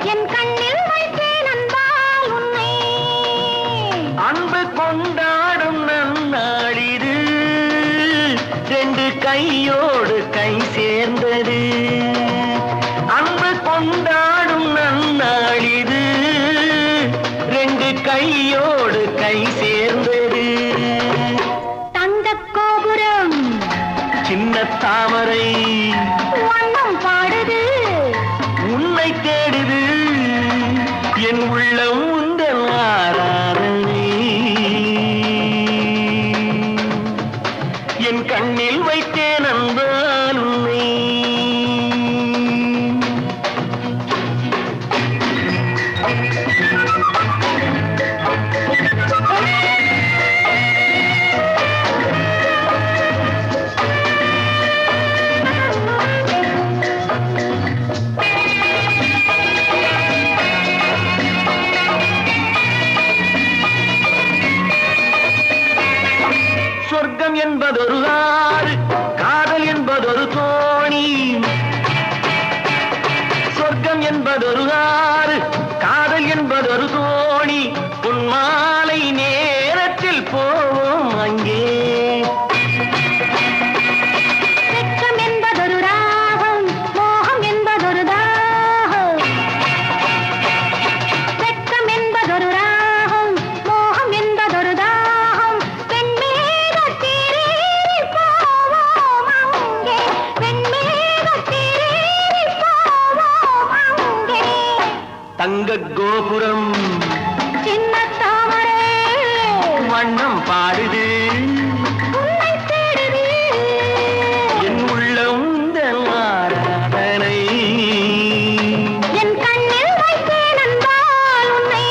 என் கண்ணில் வைத்தேன் அன்பால் உன்னை. அன்பு கொண்டாடும் நன்னாளிது, ரெண்டு கையோடு கை சேர்ந்தது. அன்பு கொண்டாடும் நன்னாளிது, ரெண்டு கையோடு கை சேர்ந்தது. தங்கக் கோபுரம் சின்ன தாமரை வண்ணம் பாடுது, உன்னை தேடுது. என் உள்ளம் உந்தன் ஆராதனை. என் கண்ணில் வைத்தேன் அன்பால் உன்னை. சொர்க்கம் என்பதொரு ஆறு, காதல் என்பதொரு தோணி. சொர்க்கம் என்பதொரு ஆறு, காதல் என்பதொரு தோணி. உன் மாலை நேரத்தில் போவோம் அங்கே. வெட்கம் என்பதொரு ராகம், மோகம் என்பதொரு தாகம். வெட்கம் என்பதொரு ராகம், மோகம் என்பதொரு தாகம். வெண்மேகத்தேரேறி போவோம் அங்கே, வெண்மேகத்தேரேறி போவோம் அங்கே. தங்கக் கோபுரம் சின்ன தாமரை வண்ணம் பாடுது, உன்னை தேடுது. என் உள்ளம் உந்தன் ஆராதனை. என் கண்ணில் வைத்தேன் அன்பால் உன்னை.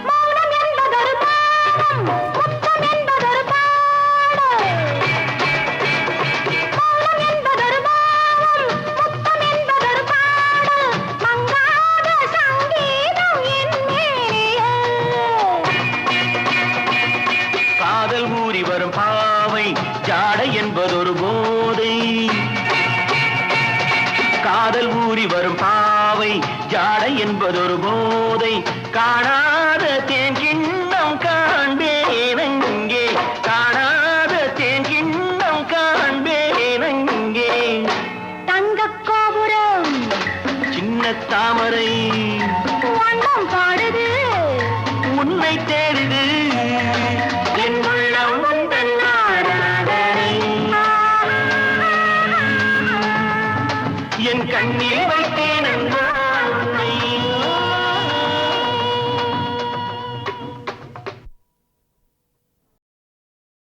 மௌனம் என்பதொரு பாடம், முத்தம் என்பதொரு பாடம். மௌனம் என்பதொரு பாடம், முத்தம் என்பதொரு பாடம். மங்காத சங்கீதம் என் மேனியே. காதல் ஊறி வரும் பாவை ஜாடை என்பதொரு போதை. காதல் ஊறி வரும் பாவை ஜாடை என்பதொரு போதை. காணாத தேன் கிண்ணம் காண்பேன் அங்கே, காணாத தேன் கிண்ணம் காண்பேன் அங்கே. தங்கக் கோபுரம் சின்ன தாமரை வண்ணம் பாடுது, உன்னை தேடுது. என் உள்ளம் உந்தன் ஆராதனை. என் கண்ணில்